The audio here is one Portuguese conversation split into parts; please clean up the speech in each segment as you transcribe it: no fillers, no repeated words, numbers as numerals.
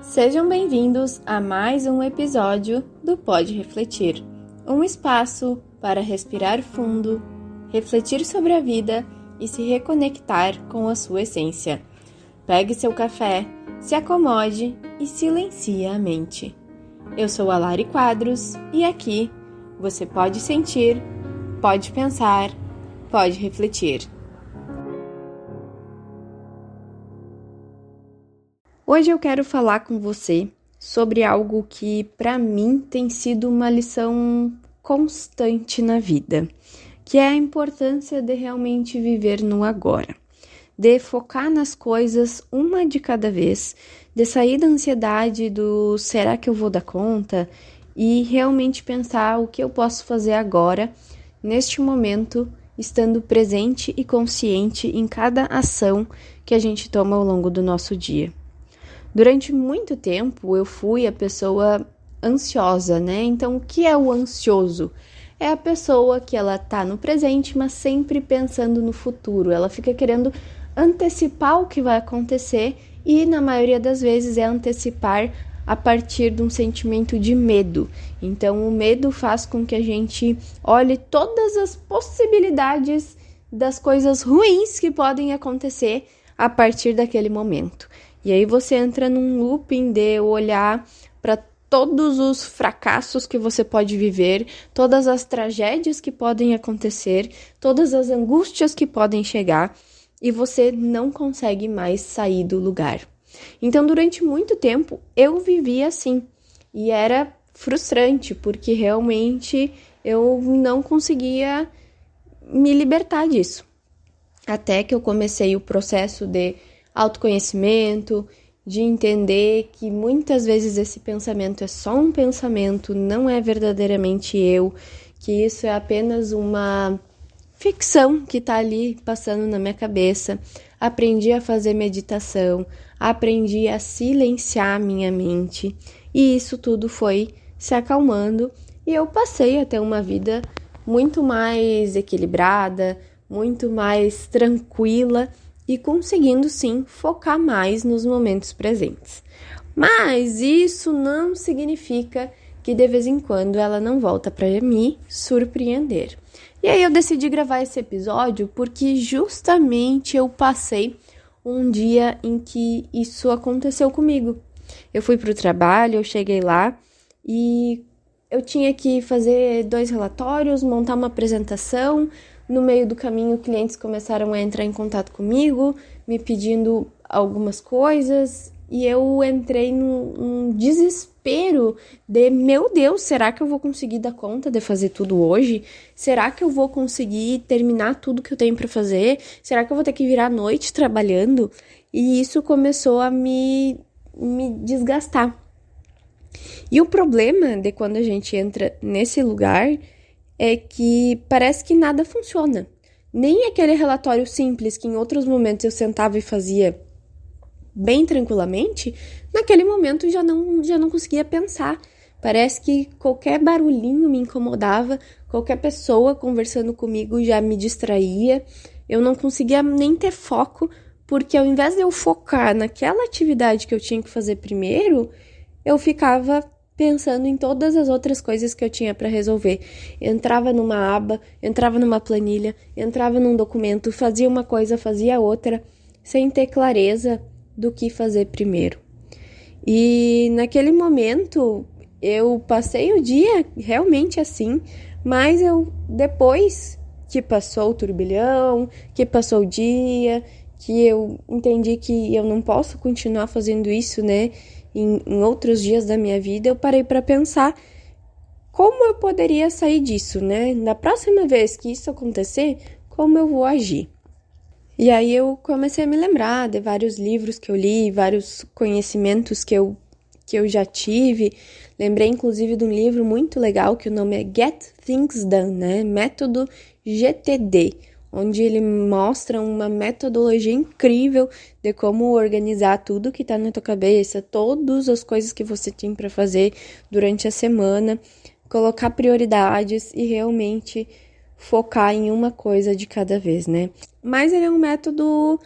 Sejam bem-vindos a mais um episódio do Pode Refletir, um espaço para respirar fundo, refletir sobre a vida e se reconectar com a sua essência. Pegue seu café, se acomode e silencie a mente. Eu sou a Lari Quadros e aqui você pode sentir, pode pensar, pode refletir. Hoje eu quero falar com você sobre algo que, para mim, tem sido uma lição constante na vida, que é a importância de realmente viver no agora, de focar nas coisas uma de cada vez, de sair da ansiedade do será que eu vou dar conta e realmente pensar o que eu posso fazer agora, neste momento, estando presente e consciente em cada ação que a gente toma ao longo do nosso dia. Durante muito tempo eu fui a pessoa ansiosa, né? Então, o que é o ansioso? É a pessoa que ela tá no presente, mas sempre pensando no futuro. Ela fica querendo antecipar o que vai acontecer e, na maioria das vezes, é antecipar a partir de um sentimento de medo. Então, o medo faz com que a gente olhe todas as possibilidades das coisas ruins que podem acontecer a partir daquele momento. E aí você entra num looping de olhar para todos os fracassos que você pode viver, todas as tragédias que podem acontecer, todas as angústias que podem chegar, e você não consegue mais sair do lugar. Então, durante muito tempo, eu vivia assim, e era frustrante, porque realmente eu não conseguia me libertar disso. Até que eu comecei o processo de autoconhecimento, de entender que muitas vezes esse pensamento é só um pensamento, não é verdadeiramente eu, que isso é apenas uma ficção que está ali passando na minha cabeça. Aprendi a fazer meditação, aprendi a silenciar a minha mente e isso tudo foi se acalmando e eu passei a ter uma vida muito mais equilibrada, muito mais tranquila e conseguindo, sim, focar mais nos momentos presentes. Mas isso não significa que de vez em quando ela não volta para me surpreender. E aí eu decidi gravar esse episódio porque justamente eu passei um dia em que isso aconteceu comigo. Eu fui para o trabalho, eu cheguei lá e eu tinha que fazer 2 relatórios, montar uma apresentação. No meio do caminho, clientes começaram a entrar em contato comigo, me pedindo algumas coisas, e eu entrei num desespero de, meu Deus, será que eu vou conseguir dar conta de fazer tudo hoje? Será que eu vou conseguir terminar tudo que eu tenho para fazer? Será que eu vou ter que virar à noite trabalhando? E isso começou a me desgastar. E o problema de quando a gente entra nesse lugar é que parece que nada funciona. Nem aquele relatório simples que em outros momentos eu sentava e fazia bem tranquilamente, naquele momento já não conseguia pensar. Parece que qualquer barulhinho me incomodava, qualquer pessoa conversando comigo já me distraía. Eu não conseguia nem ter foco, porque ao invés de eu focar naquela atividade que eu tinha que fazer primeiro, eu ficava pensando em todas as outras coisas que eu tinha para resolver. Entrava numa aba, entrava numa planilha, entrava num documento, fazia uma coisa, fazia outra, sem ter clareza do que fazer primeiro. E naquele momento, eu passei o dia realmente assim, mas depois que passou o turbilhão, que passou o dia, que eu entendi que eu não posso continuar fazendo isso, né? Em outros dias da minha vida, eu parei para pensar como eu poderia sair disso, né? Na próxima vez que isso acontecer, como eu vou agir? E aí eu comecei a me lembrar de vários livros que eu li, vários conhecimentos que eu já tive. Lembrei, inclusive, de um livro muito legal que o nome é Get Things Done, né? Método GTD, onde ele mostra uma metodologia incrível de como organizar tudo que tá na tua cabeça, todas as coisas que você tem para fazer durante a semana, colocar prioridades e realmente focar em uma coisa de cada vez, né? Mas ele é um método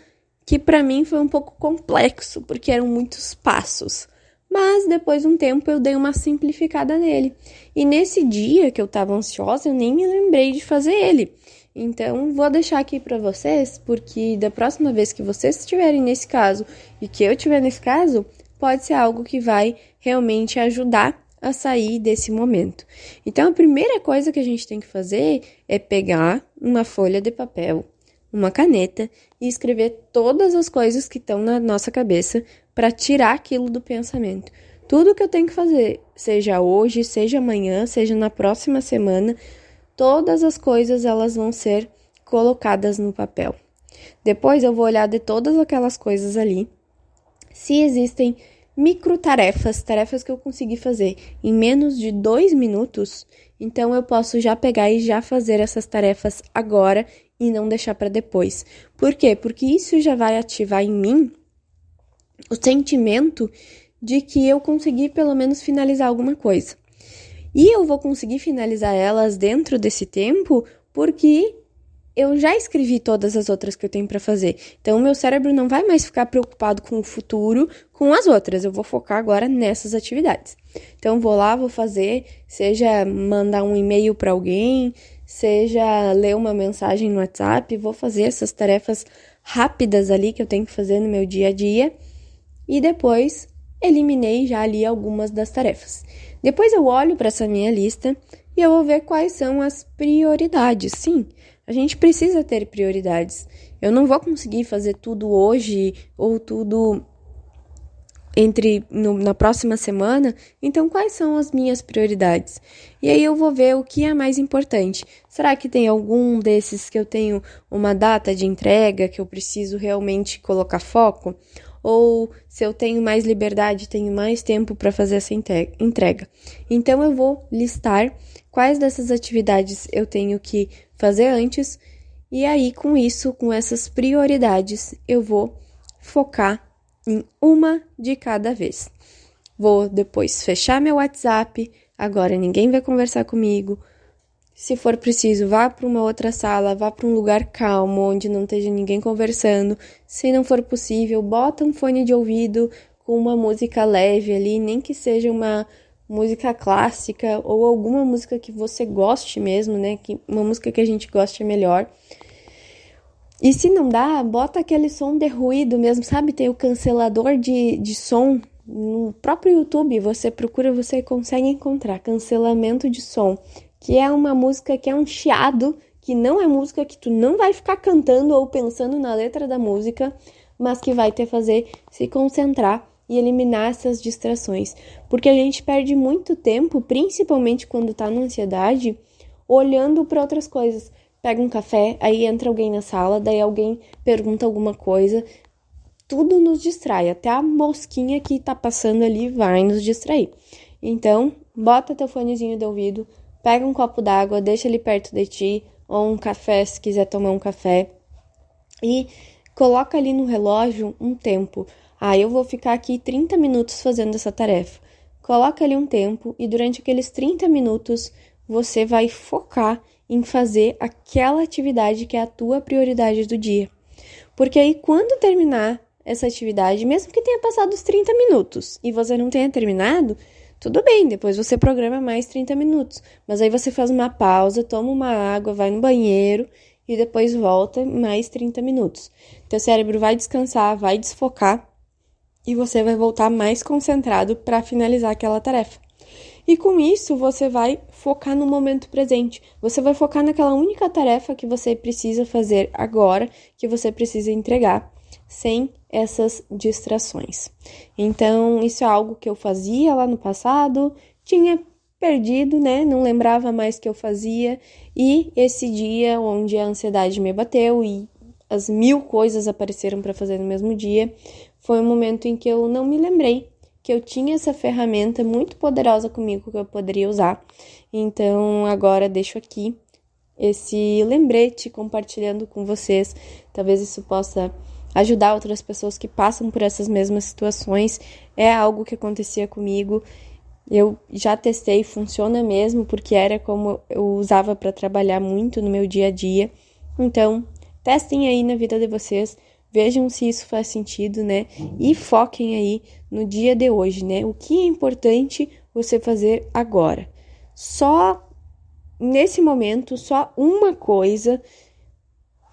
que para mim foi um pouco complexo, porque eram muitos passos. mas depois de um tempo eu dei uma simplificada nele. E nesse dia que eu estava ansiosa, eu nem me lembrei de fazer ele. Então, vou deixar aqui para vocês, porque da próxima vez que vocês estiverem nesse caso e que eu estiver nesse caso, pode ser algo que vai realmente ajudar a sair desse momento. Então, a primeira coisa que a gente tem que fazer é pegar uma folha de papel, uma caneta e escrever todas as coisas que estão na nossa cabeça para tirar aquilo do pensamento. Tudo que eu tenho que fazer, seja hoje, seja amanhã, seja na próxima semana, todas as coisas elas vão ser colocadas no papel. Depois eu vou olhar de todas aquelas coisas ali, se existem microtarefas, tarefas que eu consegui fazer em menos de 2 minutos, então eu posso já pegar e já fazer essas tarefas agora e não deixar para depois. Por quê? Porque isso já vai ativar em mim o sentimento de que eu consegui pelo menos finalizar alguma coisa. E eu vou conseguir finalizar elas dentro desse tempo porque eu já escrevi todas as outras que eu tenho para fazer. Então, o meu cérebro não vai mais ficar preocupado com o futuro, com as outras. Eu vou focar agora nessas atividades. Então, vou lá, vou fazer, seja mandar um e-mail para alguém, seja ler uma mensagem no WhatsApp, vou fazer essas tarefas rápidas ali que eu tenho que fazer no meu dia a dia. E depois, eliminei já ali algumas das tarefas. Depois eu olho para essa minha lista e eu vou ver quais são as prioridades. Sim, a gente precisa ter prioridades. Eu não vou conseguir fazer tudo hoje ou tudo na próxima semana, então quais são as minhas prioridades? E aí eu vou ver o que é mais importante. Será que tem algum desses que eu tenho uma data de entrega que eu preciso realmente colocar foco? Ou se eu tenho mais liberdade, tenho mais tempo para fazer essa entrega. Então, eu vou listar quais dessas atividades eu tenho que fazer antes, e aí, com isso, com essas prioridades, eu vou focar em uma de cada vez. Vou depois fechar meu WhatsApp, agora ninguém vai conversar comigo. Se for preciso, vá para uma outra sala, vá para um lugar calmo, onde não esteja ninguém conversando. Se não for possível, bota um fone de ouvido com uma música leve ali, nem que seja uma música clássica ou alguma música que você goste mesmo, né? Uma música que a gente goste é melhor. E se não dá, bota aquele som de ruído mesmo, sabe? Tem o cancelador de som no próprio YouTube, você procura, você consegue encontrar cancelamento de som, que é uma música que é um chiado, que não é música que tu não vai ficar cantando ou pensando na letra da música, mas que vai te fazer se concentrar e eliminar essas distrações. Porque a gente perde muito tempo, principalmente quando tá na ansiedade, olhando para outras coisas. Pega um café, aí entra alguém na sala, daí alguém pergunta alguma coisa, tudo nos distrai, até a mosquinha que tá passando ali vai nos distrair. Então, bota teu fonezinho de ouvido, pega um copo d'água, deixa ele perto de ti, ou um café, se quiser tomar um café, e coloca ali no relógio um tempo. Eu vou ficar aqui 30 minutos fazendo essa tarefa. Coloca ali um tempo e durante aqueles 30 minutos você vai focar em fazer aquela atividade que é a tua prioridade do dia. Porque aí, quando terminar essa atividade, mesmo que tenha passado os 30 minutos e você não tenha terminado, tudo bem, depois você programa mais 30 minutos. Mas aí você faz uma pausa, toma uma água, vai no banheiro e depois volta mais 30 minutos. Teu cérebro vai descansar, vai desfocar e você vai voltar mais concentrado para finalizar aquela tarefa. E com isso, você vai focar no momento presente. Você vai focar naquela única tarefa que você precisa fazer agora, que você precisa entregar, sem essas distrações. Então, isso é algo que eu fazia lá no passado, tinha perdido, né? Não lembrava mais que eu fazia. E esse dia onde a ansiedade me bateu e as 1000 coisas apareceram para fazer no mesmo dia, foi um momento em que eu não me lembrei que eu tinha essa ferramenta muito poderosa comigo que eu poderia usar. Então, agora deixo aqui esse lembrete compartilhando com vocês. Talvez isso possa ajudar outras pessoas que passam por essas mesmas situações. É algo que acontecia comigo. Eu já testei, funciona mesmo, porque era como eu usava para trabalhar muito no meu dia a dia. Então, testem aí na vida de vocês. vejam se isso faz sentido, né? E foquem aí no dia de hoje, né? O que é importante você fazer agora. Só nesse momento, só uma coisa,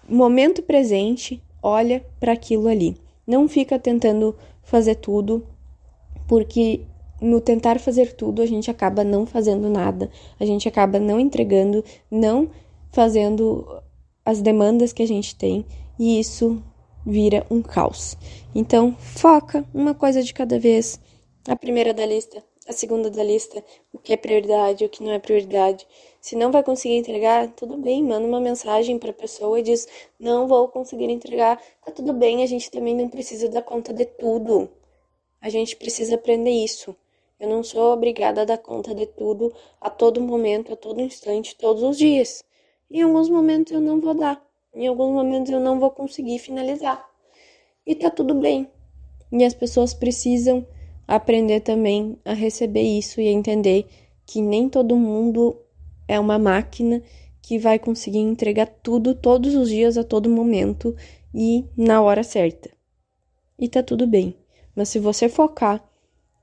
momento presente, olha para aquilo ali. Não fica tentando fazer tudo, porque no tentar fazer tudo, a gente acaba não fazendo nada, a gente acaba não entregando, não fazendo as demandas que a gente tem, e isso vira um caos. Então, foca uma coisa de cada vez, a primeira da lista, a segunda da lista, o que é prioridade, o que não é prioridade. Se não vai conseguir entregar, tudo bem, manda uma mensagem para a pessoa e diz, não vou conseguir entregar, tá tudo bem, a gente também não precisa dar conta de tudo. A gente precisa aprender isso. Eu não sou obrigada a dar conta de tudo a todo momento, a todo instante, todos os dias. Em alguns momentos eu não vou dar. Em alguns momentos eu não vou conseguir finalizar. E tá tudo bem. E as pessoas precisam aprender também a receber isso e a entender que nem todo mundo é uma máquina que vai conseguir entregar tudo todos os dias, a todo momento e na hora certa. E tá tudo bem. Mas se você focar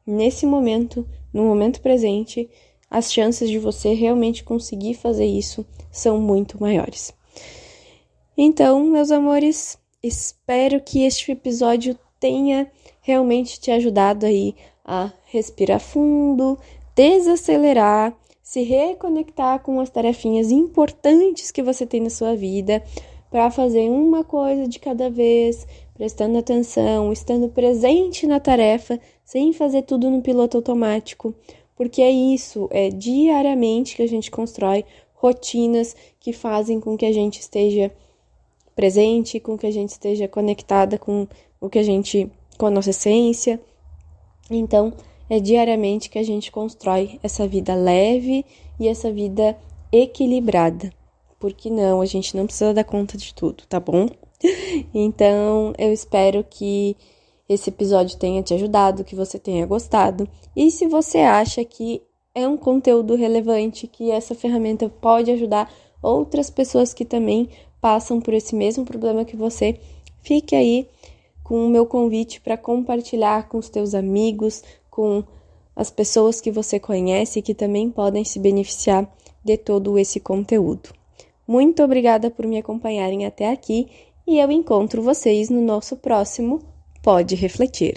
nesse momento, no momento presente, as chances de você realmente conseguir fazer isso são muito maiores. Então, meus amores, espero que este episódio tenha realmente te ajudado aí a respirar fundo, desacelerar, se reconectar com as tarefinhas importantes que você tem na sua vida, para fazer uma coisa de cada vez, prestando atenção, estando presente na tarefa, sem fazer tudo no piloto automático, porque é isso, é diariamente que a gente constrói rotinas que fazem com que a gente esteja presente, com que a gente esteja conectada com com a nossa essência. Então, é diariamente que a gente constrói essa vida leve e essa vida equilibrada. Porque não, a gente não precisa dar conta de tudo, tá bom? Então, eu espero que esse episódio tenha te ajudado, que você tenha gostado. E se você acha que é um conteúdo relevante, que essa ferramenta pode ajudar outras pessoas que também passam por esse mesmo problema que você, fique aí com o meu convite para compartilhar com os teus amigos, com as pessoas que você conhece que também podem se beneficiar de todo esse conteúdo. Muito obrigada por me acompanharem até aqui e eu encontro vocês no nosso próximo Pode Refletir.